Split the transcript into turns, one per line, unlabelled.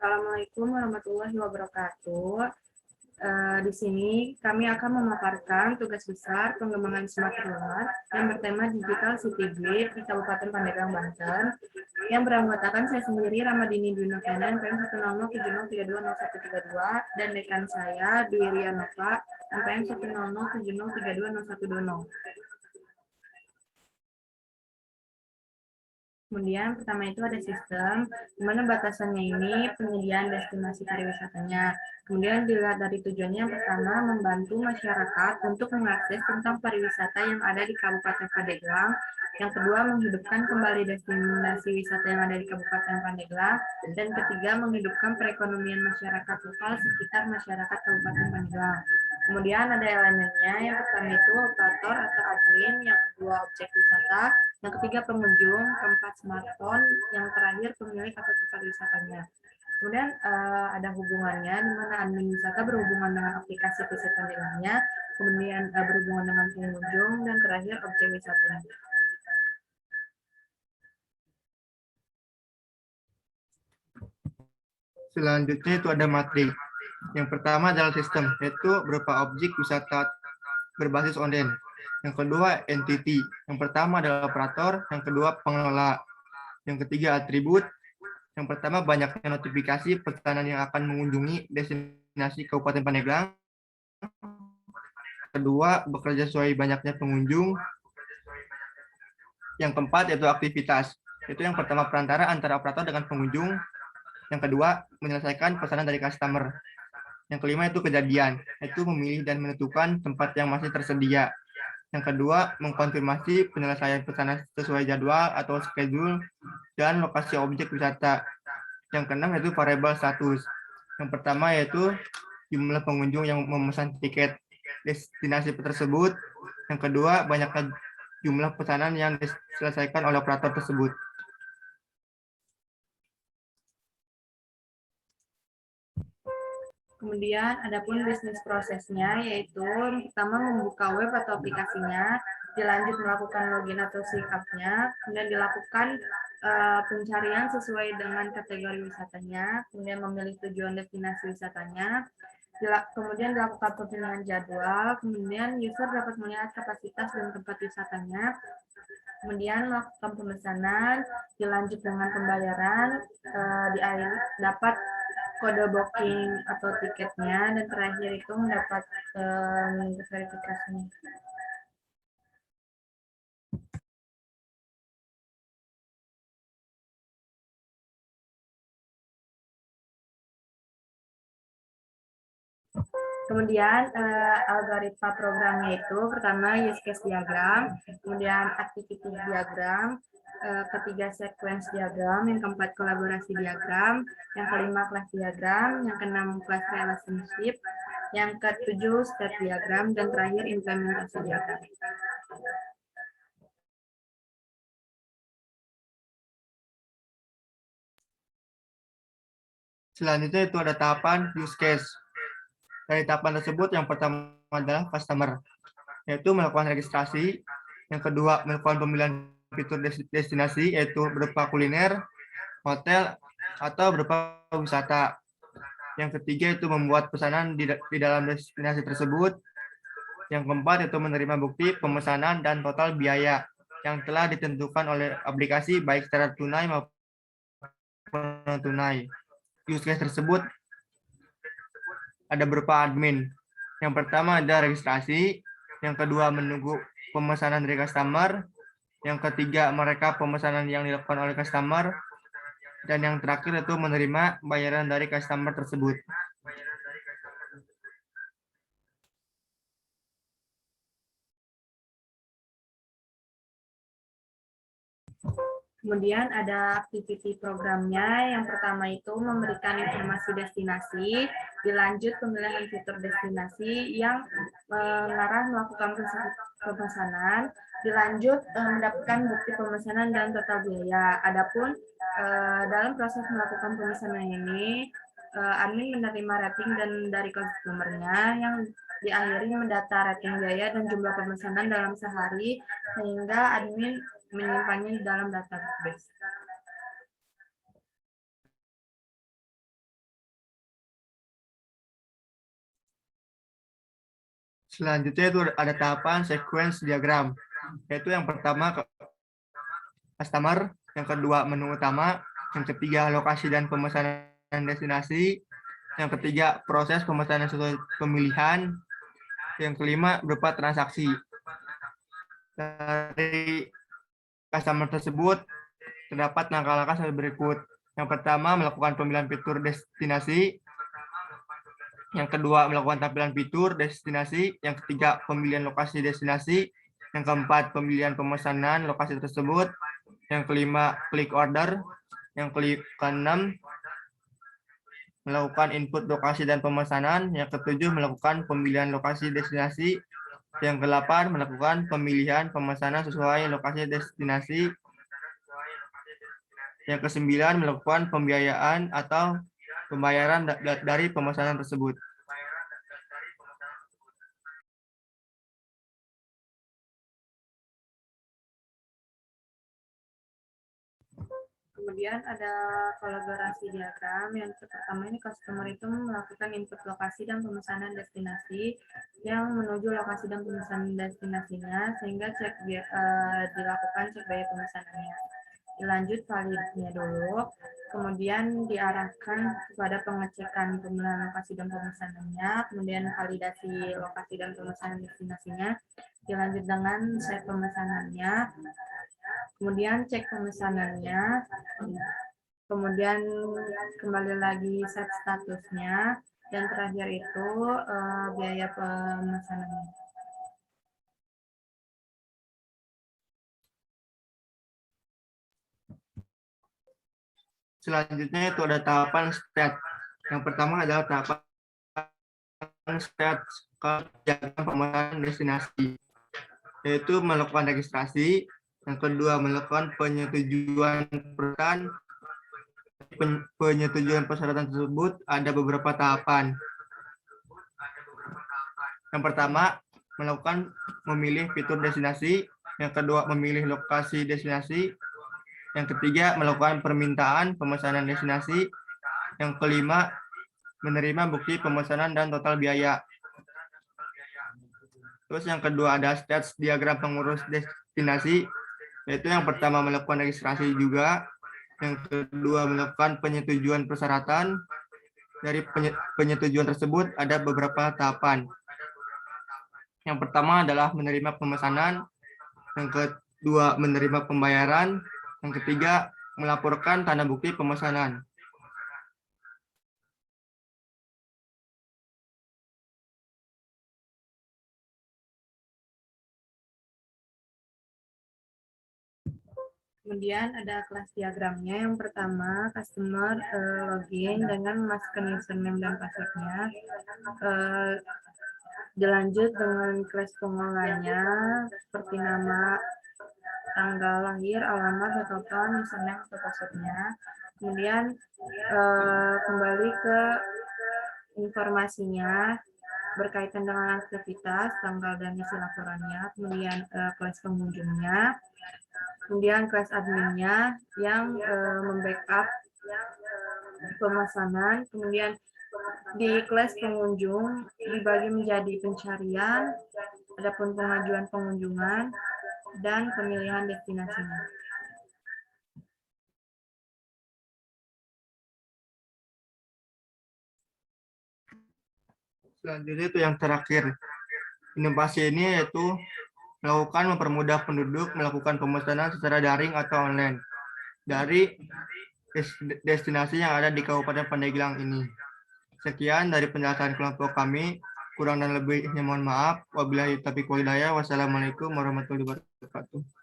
Assalamualaikum warahmatullahi wabarakatuh. Di sini kami akan memaparkan tugas besar pengembangan smart rural yang bertema Digital City Grid di Kabupaten Pandeglang, Banten, yang beranggotakan saya sendiri Ramadini Dwi Noviana, NPM 10070320132, dan dekan saya Dwi Rianova, NPM 10070320120. Kemudian pertama itu ada sistem, di mana batasannya ini penyediaan destinasi pariwisatanya. Kemudian dilihat dari tujuannya, yang pertama membantu masyarakat untuk mengakses tentang pariwisata yang ada di Kabupaten Pandeglang. Yang kedua, menghidupkan kembali destinasi wisata yang ada di Kabupaten Pandeglang. Dan ketiga, menghidupkan perekonomian masyarakat lokal sekitar masyarakat Kabupaten Pandeglang. Kemudian ada elemennya, yang pertama itu operator atau admin, yang kedua objek wisata, yang ketiga pengunjung, keempat smartphone, yang terakhir pemilik atau tempat wisatanya. Kemudian ada hubungannya, di mana admin wisata berhubungan dengan aplikasi PC Pandeglangnya, kemudian berhubungan dengan pengunjung, dan terakhir objek wisatanya.
Selanjutnya itu ada matrik. Yang pertama adalah sistem, yaitu berupa objek wisata berbasis online. Yang kedua, entity. Yang pertama adalah operator, yang kedua pengelola. Yang ketiga, atribut. Yang pertama, banyaknya notifikasi pesanan yang akan mengunjungi destinasi Kabupaten Pandeglang. Kedua, bekerja sesuai banyaknya pengunjung. Yang keempat, yaitu aktivitas. Itu yang pertama, perantara antara operator dengan pengunjung. Yang kedua, menyelesaikan pesanan dari customer. Yang kelima, itu kejadian, yaitu memilih dan menentukan tempat yang masih tersedia. Yang kedua, mengkonfirmasi penyelesaian pesanan sesuai jadwal atau schedule dan lokasi objek wisata. Yang keenam yaitu variabel status. Yang pertama yaitu jumlah pengunjung yang memesan tiket destinasi tersebut. Yang kedua, banyaknya jumlah pesanan yang diselesaikan oleh operator tersebut.
Kemudian ada pun bisnis prosesnya, yaitu pertama membuka web atau aplikasinya, dilanjut melakukan login atau sign up-nya, kemudian dilakukan pencarian sesuai dengan kategori wisatanya, kemudian memilih tujuan destinasi wisatanya, kemudian dilakukan pemilihan jadwal, kemudian user dapat melihat kapasitas dan tempat wisatanya, kemudian melakukan pemesanan, dilanjut dengan pembayaran, dapat kode booking atau tiketnya, dan terakhir itu mendapat verifikasinya. Kemudian algoritma programnya itu pertama use case diagram, kemudian activity diagram, ketiga sequence diagram, yang keempat kolaborasi diagram, yang kelima class diagram, yang keenam class relationship, yang ketujuh step diagram, dan terakhir implementasi diagram.
Selanjutnya itu ada tahapan use case. Dari tahapan tersebut, yang pertama adalah customer, yaitu melakukan registrasi. Yang kedua, melakukan pemilihan fitur destinasi, yaitu berupa kuliner, hotel, atau berupa wisata. Yang ketiga itu membuat pesanan di dalam destinasi tersebut. Yang keempat itu menerima bukti pemesanan dan total biaya yang telah ditentukan oleh aplikasi baik secara tunai maupun non tunai. Use case tersebut ada berupa admin. Yang pertama ada registrasi, yang kedua menunggu pemesanan dari customer, yang ketiga mereka pemesanan yang dilakukan oleh customer, dan yang terakhir itu menerima bayaran dari customer tersebut.
Kemudian ada activity programnya, yang pertama itu memberikan informasi destinasi, dilanjut pemilihan fitur destinasi yang mengarah melakukan pemesanan, dilanjut mendapatkan bukti pemesanan dan total biaya. Adapun dalam proses melakukan pemesanan ini, admin menerima rating dan dari customer-nya, yang diakhiri mendata rating biaya dan jumlah pemesanan dalam sehari, sehingga admin menyimpannya di dalam database.
Selanjutnya itu ada tahapan sequence diagram, yaitu yang pertama customer, yang kedua menu utama, yang ketiga lokasi dan pemesanan destinasi, yang ketiga proses pemesanan sesuai pemilihan, yang kelima berupa transaksi. Dari customer tersebut terdapat langkah-langkah sebagai berikut. Yang pertama melakukan pemilihan fitur destinasi, yang kedua melakukan tampilan fitur destinasi, yang ketiga pemilihan lokasi destinasi, yang keempat pemilihan pemesanan lokasi tersebut, yang kelima klik order, yang keenam melakukan input lokasi dan pemesanan, yang ketujuh melakukan pemilihan lokasi destinasi, yang kedelapan melakukan pemilihan pemesanan sesuai lokasi destinasi, yang kesembilan melakukan pembiayaan atau pembayaran dari pemesanan tersebut.
Kemudian ada kolaborasi diagram. Yang pertama ini customer itu melakukan input lokasi dan pemesanan destinasi yang menuju lokasi dan pemesanan destinasinya sehingga dilakukan cek biaya pemesanannya. Dilanjut validnya dulu, kemudian diarahkan kepada pengecekan pemilihan lokasi dan pemesanannya, kemudian validasi lokasi dan pemesanan destinasinya, dilanjut dengan set pemesanannya, kemudian cek pemesanannya, kemudian kembali lagi set statusnya, dan terakhir itu biaya pemesanannya.
Selanjutnya itu ada tahapan state. Yang pertama adalah tahapan state diagram pemesanan destinasi, yaitu melakukan registrasi. Yang kedua melakukan penyetujuan persyaratan. Penyetujuan persyaratan tersebut ada beberapa tahapan. Yang pertama melakukan memilih fitur destinasi, yang kedua memilih lokasi destinasi, yang ketiga melakukan permintaan pemesanan destinasi, yang kelima menerima bukti pemesanan dan total biaya. Terus yang kedua ada stats diagram pengurus destinasi, yaitu yang pertama melakukan registrasi juga, yang kedua melakukan penyetujuan persyaratan. Dari penyetujuan tersebut ada beberapa tahapan. Yang pertama adalah menerima pemesanan, yang kedua menerima pembayaran, yang ketiga melaporkan tanda bukti pemesanan.
Kemudian ada kelas diagramnya. Yang pertama, customer login dengan memasukkan username dan passwordnya. Dilanjut dengan kelas pengolahnya, seperti nama, tanggal lahir, alamat, telepon, username atau passwordnya. Kemudian kembali ke informasinya berkaitan dengan aktivitas, tanggal dan isi laporannya. Kemudian kelas pengunjungnya. Kemudian kelas adminnya yang membackup pemesanan. Kemudian di kelas pengunjung dibagi menjadi pencarian, adapun pengajuan pengunjungan, dan pemilihan destinasinya.
Selanjutnya itu yang terakhir. Inovasi ini yaitu melakukan mempermudah penduduk melakukan pemesanan secara daring atau online dari destinasi yang ada di Kabupaten Pandeglang ini. Sekian dari penjelasan kelompok kami. Kurang dan lebihnya mohon maaf. Wabillahi taufiq wal hidayah. Wassalamualaikum warahmatullahi wabarakatuh.